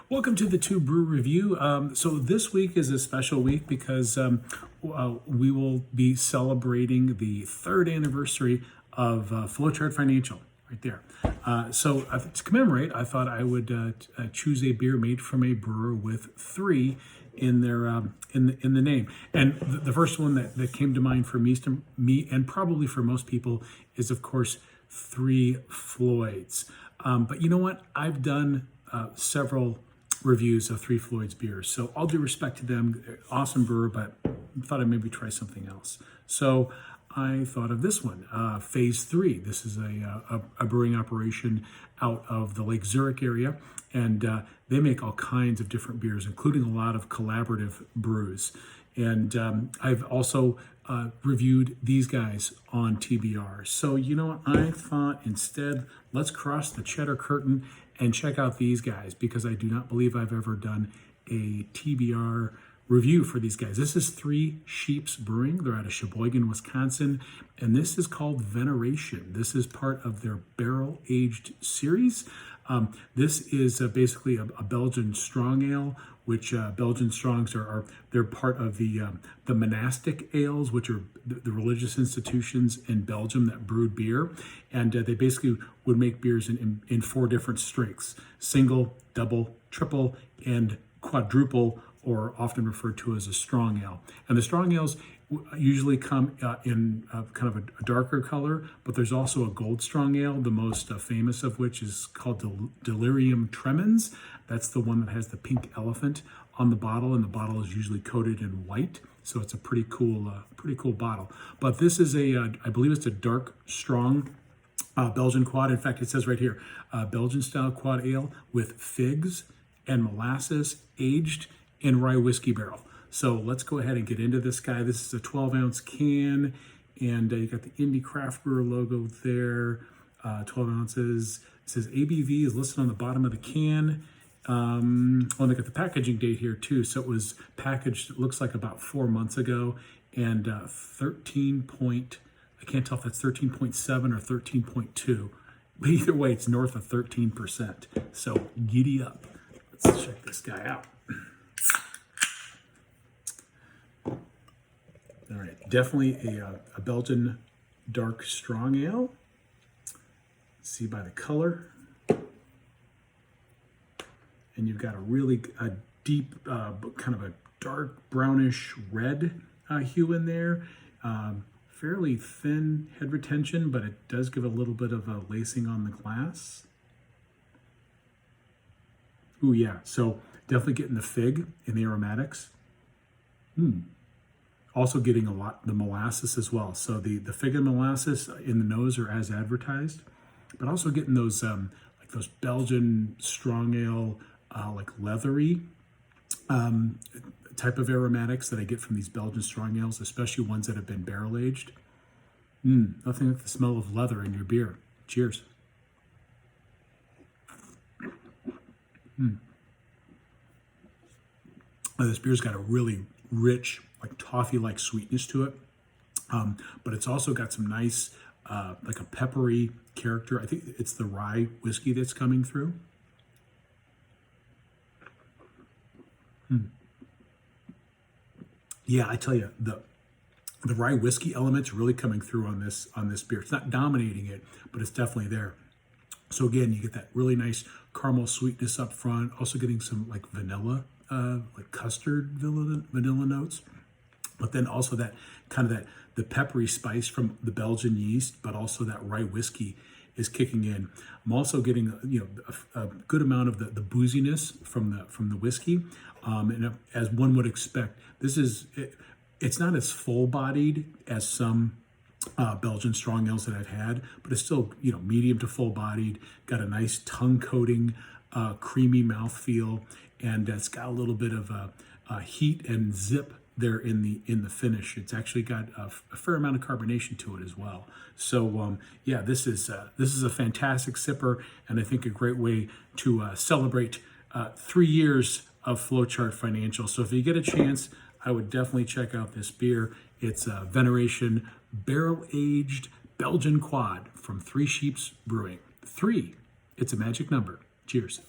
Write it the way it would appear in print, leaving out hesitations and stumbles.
Welcome to the TUE Brew Review. So this week is a special week because we will be celebrating the third anniversary of Flowchart Financial, right there. So to commemorate, I thought I would choose a beer made from a brewer with three in their in the name. And the first one that came to mind for me and probably for most people is, of course, Three Floyds. But you know what? I've done several reviews of Three Floyds beers, so all due respect to them, awesome brewer, but thought I'd maybe try something else. So I thought of this one, Phase 3. This is a brewing operation out of the Lake Zurich area, and they make all kinds of different beers, including a lot of collaborative brews. And I've also reviewed these guys on TBR. So, you know what? I thought instead, let's cross the cheddar curtain and check out these guys, because I do not believe I've ever done a TBR review for these guys. This is Three Sheeps Brewing. They're out of Sheboygan, Wisconsin, and this is called Veneration. This is part of their barrel-aged series. This is basically a Belgian strong ale, which Belgian strongs they're part of the monastic ales, which are the religious institutions in Belgium that brewed beer. And they basically would make beers in four different strengths: single, double, triple, and quadruple, or often referred to as a strong ale. And the strong ales usually come in kind of a darker color, but there's also a gold strong ale, the most famous of which is called Delirium Tremens. That's the one that has the pink elephant on the bottle, and the bottle is usually coated in white, so it's a pretty cool bottle. But this is I believe it's a dark, strong Belgian quad. In fact, it says right here, Belgian style quad ale with figs and molasses, aged in rye whiskey barrel. So let's go ahead and get into this guy. This is a 12-ounce can, and you got the Indie Craft Brewer logo there, 12 ounces. It says ABV is listed on the bottom of the can. They got the packaging date here too. So it was packaged, it looks like about 4 months ago, and I can't tell if that's 13.7 or 13.2. But either way, it's north of 13%. So giddy up. Let's check this guy out. All right, definitely a Belgian dark strong ale. See by the color. And you've got a really deep, kind of a dark brownish red hue in there. Fairly thin head retention, but it does give a little bit of a lacing on the glass. Ooh, yeah, so definitely getting the fig in the aromatics. Also getting a lot the molasses as well. So the fig and molasses in the nose are as advertised, but also getting those like those Belgian strong ale, like leathery type of aromatics that I get from these Belgian strong ales, especially ones that have been barrel aged. Nothing like the smell of leather in your beer. Cheers. This beer's got a really rich, like toffee-like sweetness to it, but it's also got some nice, like a peppery character. I think it's the rye whiskey that's coming through. Yeah, I tell you, the rye whiskey element's really coming through on this beer. It's not dominating it, but it's definitely there. So again, you get that really nice caramel sweetness up front. Also getting some like vanilla, like custard vanilla notes. But then also that kind of the peppery spice from the Belgian yeast, but also that rye whiskey is kicking in. I'm also getting a good amount of the booziness from the whiskey, and as one would expect, it's not as full-bodied as some Belgian strong ales that I've had, but it's still medium to full-bodied. Got a nice tongue coating, creamy mouthfeel, and it's got a little bit of heat and zip there in the finish. It's actually got a fair amount of carbonation to it as well. So yeah, this is a fantastic sipper, and I think a great way to celebrate 3 years of Flowchart Financial. So if you get a chance, I would definitely check out this beer. It's a Veneration barrel-aged Belgian quad from Three Sheeps Brewing. 3, it's a magic number. Cheers.